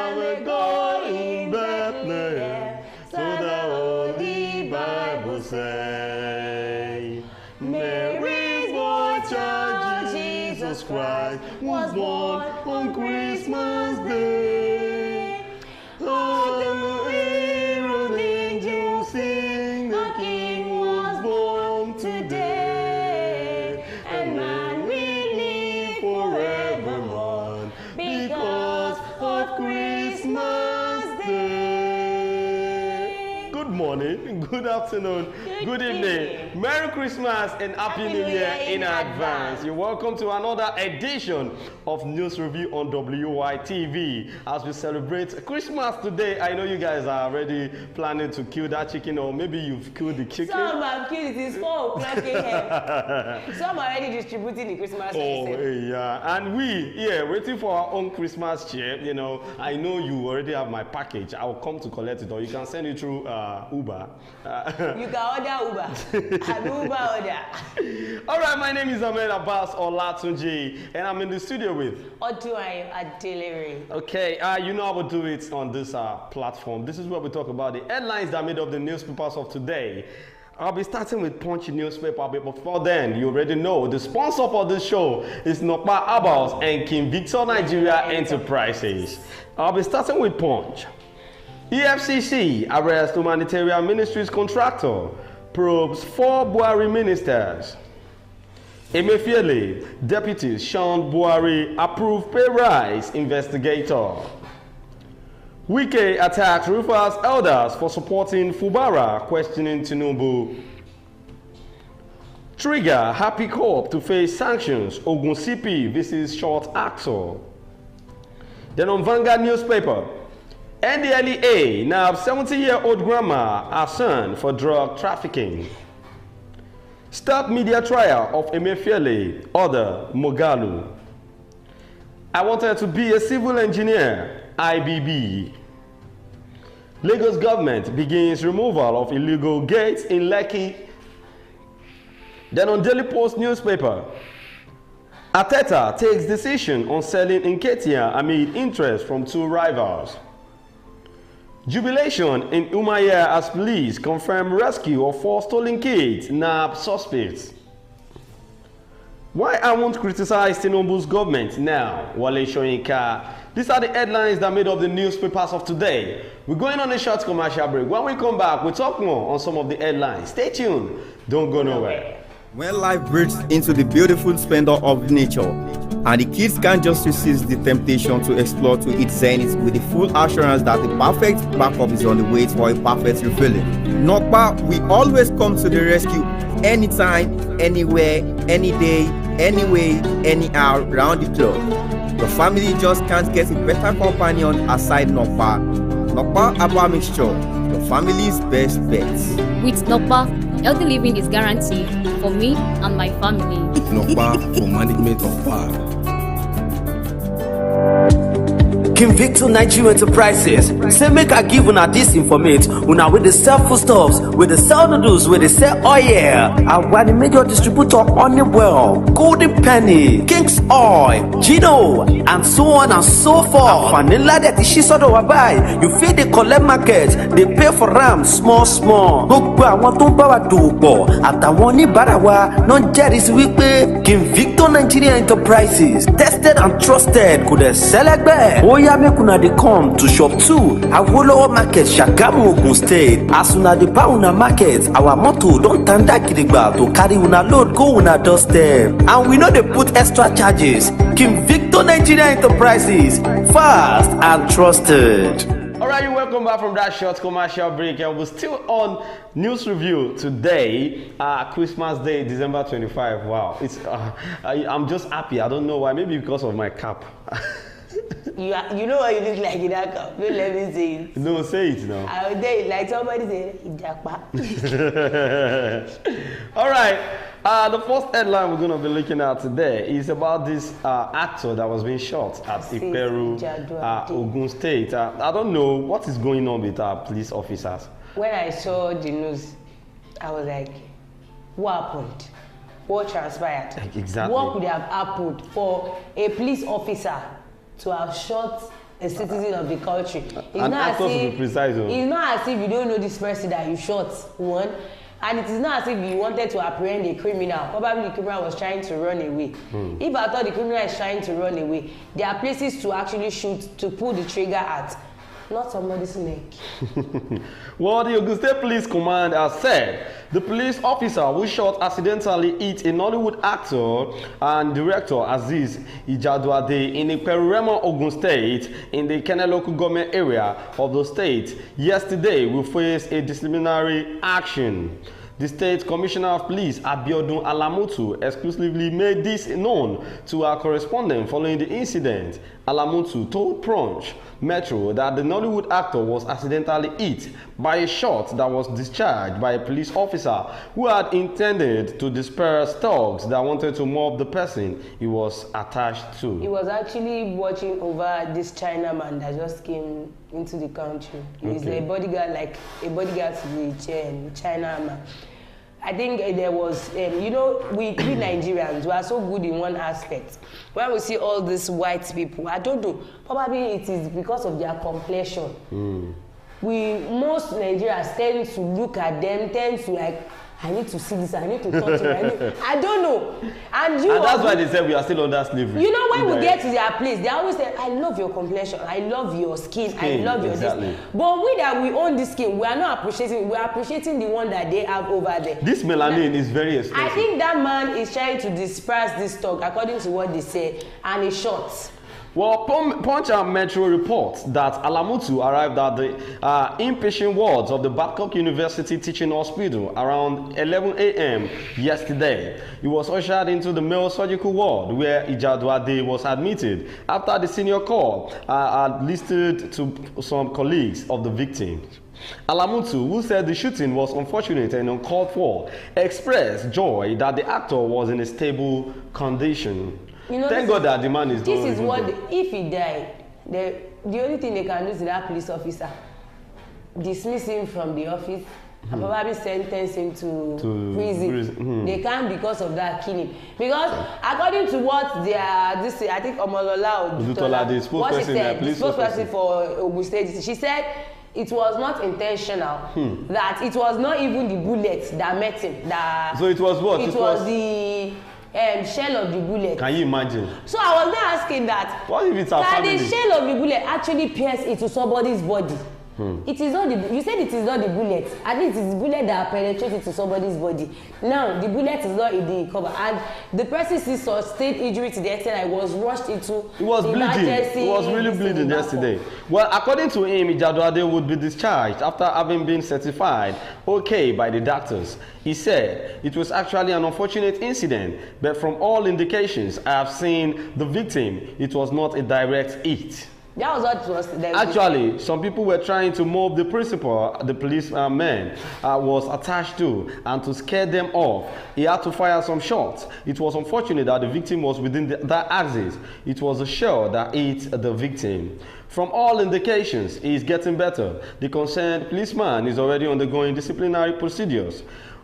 shall we go in Bethlehem, so the Holy Bible say. Mary's boy child, Jesus Christ, was born on Christmas Day. Oh, the herald angels sing, the King was born today, and man will live forevermore because of Christmas Day. Good morning, good afternoon, good evening. Merry Christmas and Happy New Year in advance. You're welcome to another edition of News Review on WYTV as we celebrate Christmas today. I know you guys are already planning to kill that chicken, or maybe you've killed the chicken. Some have killed it. It's 4 o'clock a.m. Some are already distributing the Christmas tree. Oh, yeah. And we, waiting for our own Christmas cheer. You know, I know you already have my package. I'll come to collect it, or you can send it through Uber. You can order Uber. An Uber order. All right, my name is Ahmed Abbas Olatunji, and I'm in the studio with Oduayo Adelere. Okay, you know how we do it on this platform. This is where we talk about the headlines that made up the newspapers of today. I'll be starting with Punch newspaper, but before then, you already know the sponsor for this show is Nokpa Abals and Govt Nigeria Enterprises. I'll be starting with Punch. EFCC arrests humanitarian ministries contractor, probes 4 Buhari ministers. Emefiele, deputies Sean Buhari approved pay rise investigator. Wike attacks Rufus elders for supporting Fubara, questioning Tinubu. Trigger Happy Corp to face sanctions, Ogun CP visits short actor. Then on Vanguard newspaper, NDLEA nabbed 70-year-old grandma as son for drug trafficking. Stop media trial of Emefiele, order Mogalu. I wanted to be a civil engineer, IBB. Lagos government begins removal of illegal gates in Lekki. Then on Daily Post newspaper, Ateta takes decision on selling Nketia amid interest from 2 rivals. Jubilation in Umayyah as police confirm rescue of 4 stolen kids, nab suspects. Why I won't criticize Tinubu's government now, Wale Soyinka. These are the headlines that made up the newspapers of today. We're going on a short commercial break. When we come back, we'll talk more on some of the headlines. Stay tuned. Don't go nowhere. When life breaks into the beautiful splendor of nature, and the kids can't just resist the temptation to explore to its zenith with the full assurance that the perfect backup is on the way for a perfect refilling. Nokpa, we always come to the rescue anytime, anywhere, any day, anyway, anyhow, round the clock. The family just can't get a better companion aside Nokpa. Nokpa Abba Mixture, the family's best bet. With Nokpa, healthy living is guaranteed for me and my family. Nokpa for management of power. Govt Nigeria Enterprises say make I give una this informate una with the sell foodstuffs, with the sell noodles, with the sell oil. I want the major distributor Honeywell, Golden Penny, King's Oil, Gino, and so on and so forth. Vanilla that she sort of buy, you feel the collect market, they pay for ram small. Gbogbo àwọn tó ń bá wa dòwò pọ̀ àtàwọn oníbàárà wa náà jẹ́rìí sí wípé Govt Nigeria Enterprises tested and trusted kò dẹ̀ sẹ́lẹ̀gbẹ́. Oya make una dey come to shop 2 Awolowo Market, Shagamu, Ogun State. As una dey buy una market, our motto don tanda gidigba to carry una load go una doorstep. And we no dey put extra charges. Govt Nigeria Enterprises, fast and trusted. All right, you're welcome back from that short commercial break, and we're still on news review today, Christmas Day, December 25. Wow, it's I'm just happy. I don't know why. Maybe because of my cap. You know what you look like in that cup. Don't let me say it. No, say it now. I would say it like somebody said, Ijapa. All right. The first headline we're going to be looking at today is about this actor that was being shot at Iperu, Ogun State. I don't know what is going on with our police officers. When I saw the news, I was like, what happened? What transpired? Exactly. What could have happened for a police officer to have shot a citizen of the country. It's An not actor as to if be precise. it's not as if you don't know this person that you shot one, and it is not as if you wanted to apprehend a criminal. Probably the criminal was trying to run away. If I thought the criminal is trying to run away, there are places to actually shoot, to pull the trigger at, not somebody's neck. Well, the Ogun State Police Command has said the police officer who shot accidentally hit a Nollywood actor and director Aziz Ijaduade in Iperurema, Ogun State, in the Kene local government area of the state yesterday will face a disciplinary action. The State Commissioner of Police, Abiodun Alamutu, exclusively made this known to our correspondent following the incident. Alamutu told Punch Metro that the Nollywood actor was accidentally hit by a shot that was discharged by a police officer who had intended to disperse thugs that wanted to mob the person he was attached to. He was actually watching over this Chinaman that just came into the country. He's a bodyguard, like a bodyguard to the Chinaman. I think there was, you know, we Nigerians, we are so good in one aspect. When we see all these white people, I don't know, probably it is because of their complexion. Most Nigerians tend to look at them, tend to like, I need to see this, I need to touch it, I don't know. And that's why they said we are still under slavery. You know, when we get to their place, they always say, I love your complexion, I love your skin, I love your this. But we that we own this skin, we are not appreciating, we are appreciating the one that they have over there. This melanin is very expensive. I think that man is trying to disperse this talk, according to what they say, and he shot. Well, Punch and Metro reports that Alamutu arrived at the inpatient wards of the Babcock University Teaching Hospital around 11 a.m. yesterday. He was ushered into the male surgical ward where Ijaduade was admitted after the senior corps had listed to some colleagues of the victims. Alamutu, who said the shooting was unfortunate and uncalled for, expressed joy that the actor was in a stable condition. You know, thank God that the man is this is what if he died, the only thing they can do is that police officer dismiss him from the office and probably sentence him to prison. They can't because of that killing. Because according to what they are, I think Omolola Odutola, the spokesperson for Ogun State, she said it was not intentional, that it was not even the bullet that met him. So it was what? It was the shell of the bullet. Can you imagine? So I was now asking that, what if it's our family? Can the shell of the bullet actually pierce into somebody's body? It is not the, you said it is not the bullet. At least it is the bullet that penetrated to somebody's body. Now the bullet is not in the cover, and the person sustained injury to the extent that I was rushed into. He was bleeding. He was really bleeding yesterday. Well, according to him, Ijaduade would be discharged after having been certified okay by the doctors. He said it was actually an unfortunate incident, but from all indications I have seen the victim, it was not a direct hit. That was what it was. Actually, some people were trying to mob the principal, the policeman was attached to, and to scare them off. He had to fire some shots. It was unfortunate that the victim was within that axis. It was a shell that hit the victim. From all indications, he is getting better. The concerned policeman is already undergoing disciplinary procedures.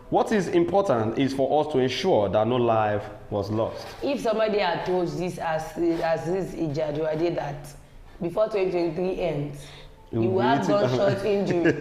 What is important is for us to ensure that no life was lost. If somebody had told this as this Ijaduade that before 2023 ends, you will have gunshot injury,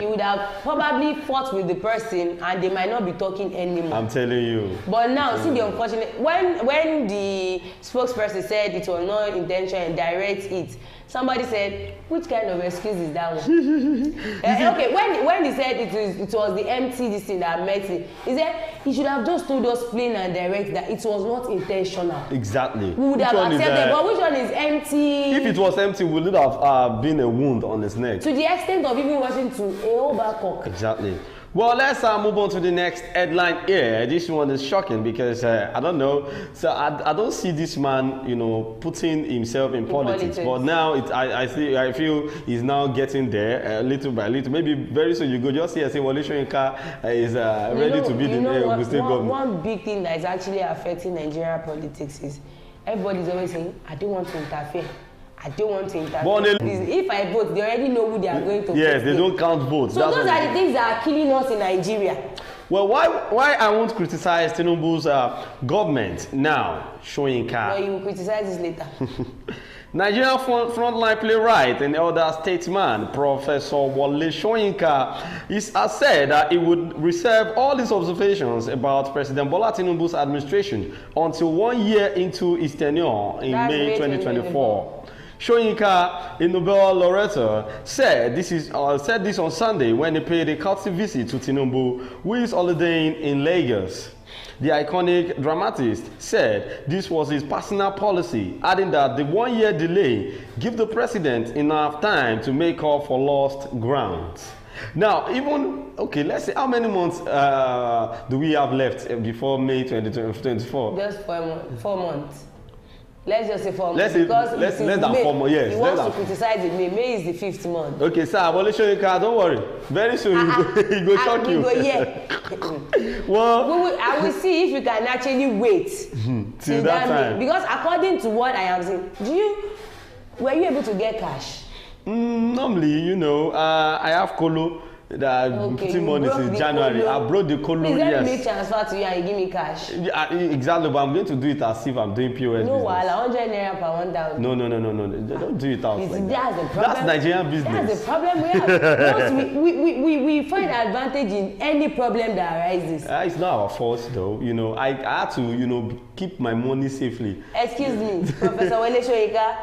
you would have probably fought with the person and they might not be talking anymore. I'm telling you. But now, see the unfortunate, when the spokesperson said it was not intentional and direct hit, somebody said, which kind of excuse is that one? Okay, when he said it was the empty this thing that met him, he said he should have just told us plain and direct that it was not intentional. Exactly. We would have accepted, but which one is empty? If it was empty, would it have been a wound on his neck? To the extent of even rushing to a whole back cock. Exactly. Well, let's move on to the next headline here. This one is shocking because I don't know. So I don't see this man, you know, putting himself in politics. But now I feel he's now getting there little by little. Maybe very soon you go just see and say, well, Soyinka is ready to be the Ogun State government. One big thing that is actually affecting Nigerian politics is everybody's always saying, I don't want to interfere. I don't want to interfere. If I vote, they already know who they are going to vote. Yes, they don't count votes. So those are the things that are killing us in Nigeria. Well, why I won't criticize Tinubu's government now, Soyinka. Well, you will criticize this later. Nigerian frontline playwright and elder statesman, Professor Wole Soyinka, has said that he would reserve all his observations about President Bola Tinubu's administration until 1 year into his tenure in May 2024. Soyinka, a Nobel laureate, said this on Sunday when he paid a courtesy visit to Tinubu, who is holidaying in Lagos. The iconic dramatist said this was his personal policy, adding that the 1 year delay gives the president enough time to make up for lost ground. Now, let's say how many months do we have left before May 2024? Just 4 months. Let's just say 4 months. Less than 4 months, yes. He wants to criticize it. May is the 5th month. Okay, sir, Wole Soyinka, don't worry. Very soon he go shock you. Well, I will see if you can actually wait till that time. Because according to what I am saying, were you able to get cash? Normally, I have Kolo that putting money since January. I brought the Kolo, please let me yes. make transfer to you and you give me cash. Exactly, but I'm going to do it as if I'm doing POS no, business. 100 naira per 1,000. No. Don't do it out like that. That's the problem. That's Nigerian business. That's the problem we have. Once we find advantage in any problem that arises. It's not our fault though. I had to, keep my money safely. Excuse me, Professor Wole Soyinka.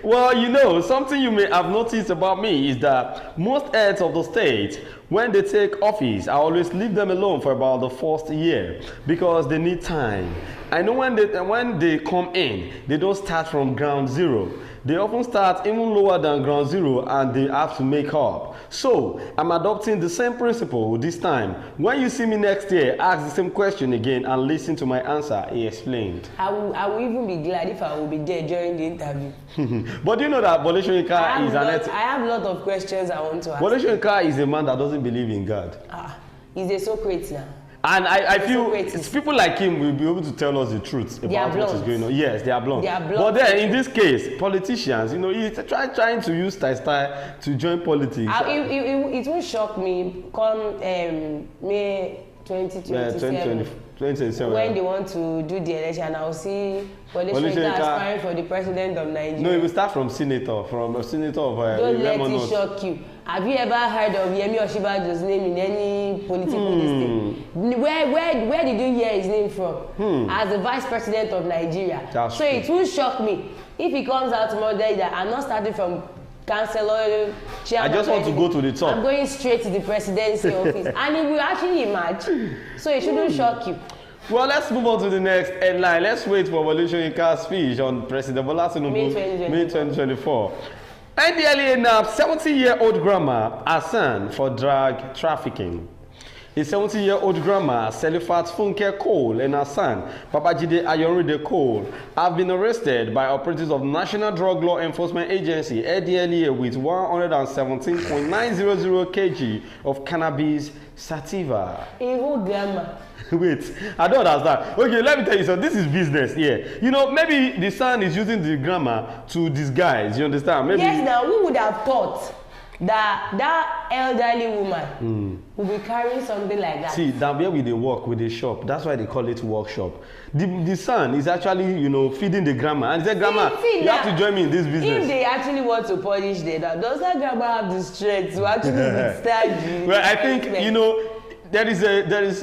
Well, something you may have noticed about me is that most heads of the state, when they take office, I always leave them alone for about the first year because they need time. I know when they come in, they don't start from ground zero. They often start even lower than ground zero and they have to make up. So I'm adopting the same principle this time. When you see me next year, ask the same question again and listen to my answer, he explained. I will even be glad if I will be there during the interview. But you know that Wole Soyinka is I have a lot of questions I want to ask. Wole Soyinka is a man that doesn't believe in God. He's a Socrates now. And I feel it's people like him will be able to tell us the truth about what is going on. Yes, they are blunt. But then in this case, politicians, he's trying to use style to join politics. It won't shock me come May 2027. When they want to do the election, I'll see Wole Soyinka aspiring for the president of Nigeria. No, it will start from senator of Don't let it shock you. Have you ever heard of Yemi Oshibajo's name in any political listing? Where did you hear his name from? As the vice president of Nigeria. That's true. It will shock me if he comes out tomorrow that I'm not starting from councillor, chairman. I just want to go to the top. I'm going straight to the presidency office, and it will actually emerge. So it shouldn't shock you. Well, let's move on to the next headline. Let's wait for Wole Soyinka's speech on President Bola Tinubu May 2024. NDLEA nabbed 70-year-old grandma Hassan for drug trafficking. A 70-year-old grandma, Selifat Funke Cole, and her son, Babajide Ayoride Cole, have been arrested by operatives of National Drug Law Enforcement Agency, NDLEA, with 117.900 kg of cannabis sativa. A whole grandma. Wait, I don't understand. Okay, let me tell you something. This is business, yeah. Maybe the son is using the grandma to disguise, you understand? Maybe. Yes, now, who would have thought that elderly woman will be carrying something like that? See, that where we they work with the shop, that's why they call it workshop. The son is actually, feeding the grandma. And he said, grandma, you have to join me in this business. If they actually want to punish them, does that grandma have the strength to actually withstand you? Well, I think, there is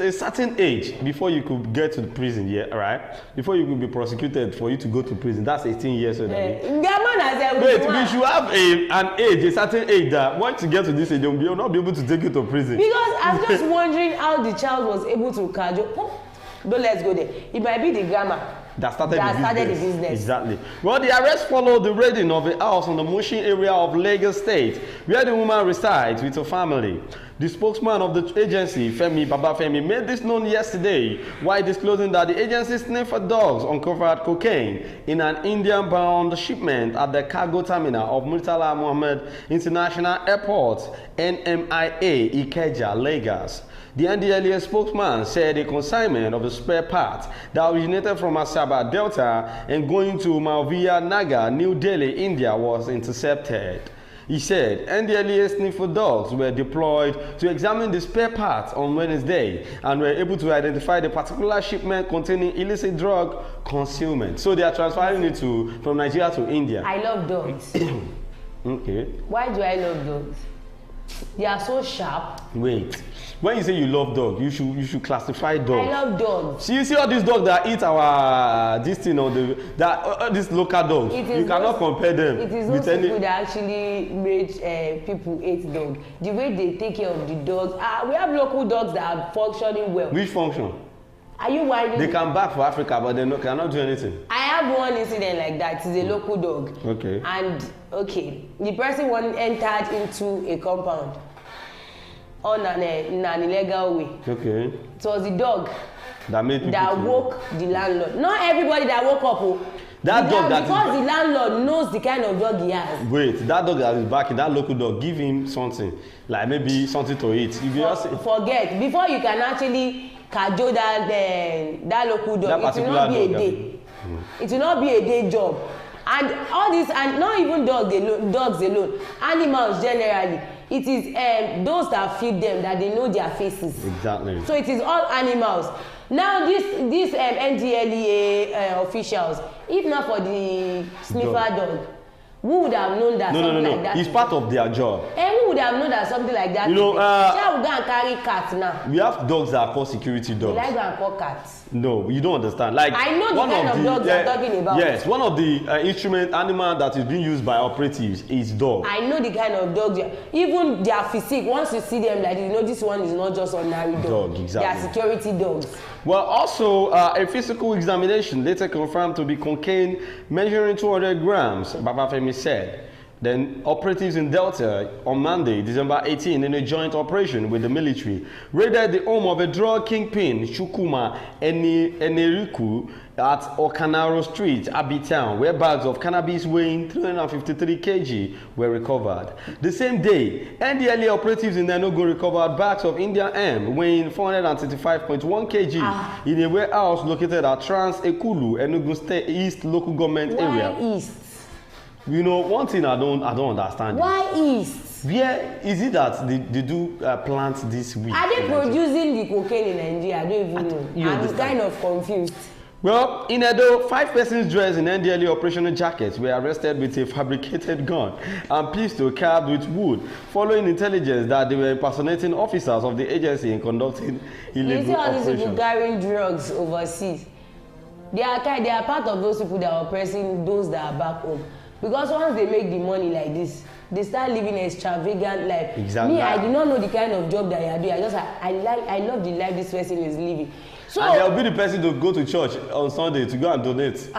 a certain age before you could get to the prison, right? Before you could be prosecuted for you to go to prison. That's 18 years old. Wait, we should have a certain age that once you get to this age, you'll not be able to take you to prison. Because I'm just wondering how the child was able to cajole. But let's go there. It might be the grandma that started the business. Exactly. Well, the arrest followed the raiding of a house in the Mushin area of Lagos State, where the woman resides with her family. The spokesman of the agency, Femi Babafemi, made this known yesterday while disclosing that the agency sniffer dogs uncovered cocaine in an Indian-bound shipment at the cargo terminal of Murtala Mohammed International Airport, NMIA, Ikeja, Lagos. The NDLEA spokesman said a consignment of a spare part that originated from Asaba Delta and going to Malviya Nagar, New Delhi, India, was intercepted. He said NDLEA sniffer dogs were deployed to examine the spare parts on Wednesday and were able to identify the particular shipment containing illicit drug concealment. So they are transferring it from Nigeria to India. I love dogs. Okay. Why do I love dogs? They are so sharp. Wait. When you say you love dogs, you should classify dogs. I love dogs. See, you see all these dogs that eat our this thing or these local dogs. You cannot compare them. It is with those people that actually made people eat dogs. The way they take care of the dogs. We have local dogs that are functioning well. Which function? Are you whining? They come back for Africa, but they cannot do anything. I have one incident like that. It's a local dog. Okay. And the person entered into a compound on an illegal way. Okay. It was the dog that woke the landlord. Not everybody that woke up. Because the landlord knows the kind of dog he has. Wait, that dog that is barking, that local dog, give him something, like maybe something to eat. Forget, before you can actually cajole that local dog, it will not be a day. It will not be a day job. And all this, and not even dogs alone, animals generally. It is those that feed them that they know their faces. Exactly. So it is all animals. Now these NDLEA officials, if not for the sniffer dog, who would have known that something like that? It's part of their job. And who would have known that something like that? Shall we go and carry cats now? We have dogs that are called security dogs. You like go and call cats? No, you don't understand. Like I know the kind of dogs you're talking about. Yes, one of the animal that is being used by operatives is dog. I know the kind of dogs. Even their physique, once you see them, like you know, this one is not just ordinary dog. Exactly. They are security dogs. Well, also a physical examination later confirmed to be cocaine measuring 200 grams. Babafemi said. Then operatives in Delta on Monday, December 18, in a joint operation with the military, raided the home of a drug kingpin, Shukuma Eneriku, at Okanaro Street, Abbey Town, where bags of cannabis weighing 353 kg were recovered. The same day, NDLEA operatives in Enugu recovered bags of Indian hemp weighing 435.1 kg in a warehouse located at Trans Ekulu, Enugu State East Local Government Area. Why East? You know, one thing I don't understand. Why East? Where is it that they do plant this weed? Are they producing the cocaine in Nigeria? I don't even know. I'm kind of confused. Well, in Edo, 5 persons dressed in NDLEA operational jackets were arrested with a fabricated gun and pistol carved with wood, following intelligence that they were impersonating officers of the agency in conducting illegal operations. You see all these people carrying drugs overseas? They are part of those people that are oppressing those that are back home. Because once they make the money like this, they start living an extravagant life. Exactly. Me, I do not know the kind of job that you are doing. I love the life this person is living. So, and they'll be the person to go to church on Sunday to go and donate.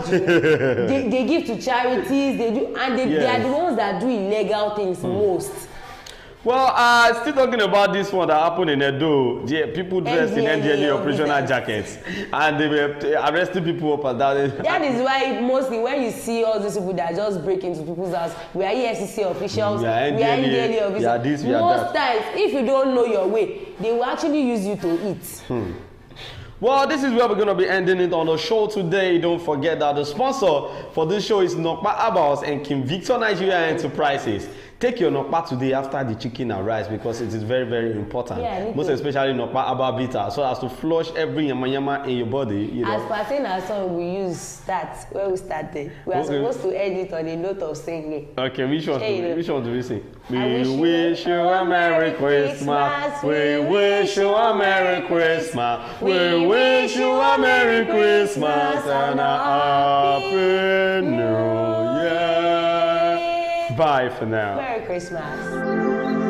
They give to charities, they do, and they are the ones that do illegal things most. Well, still talking about this one that happened in Edo. Yeah, people dressed in NDLEA operational jackets, and they were arresting people up and down. That is why mostly when you see all these people that just break into people's house, we are EFCC officials, we are NDLEA officials. Most times, if you don't know your way, they will actually use you to eat. Well, this is where we're going to be ending it on the show today. Don't forget that the sponsor for this show is Nokpa Abals and King Victor Nigeria Enterprises. Take your Nokpa today after the chicken and rice because it is very, very important. Yeah, most especially Nokpa Abal bitter, so as to flush every yama in your body. You know. As per saying our song, we use where we started. We are supposed to end it on a note of singing. Okay, which one do we sing? We wish you a Merry Christmas. We wish you a Merry Christmas. We wish you a Merry Christmas and a Happy New Year. Bye for now. Merry Christmas.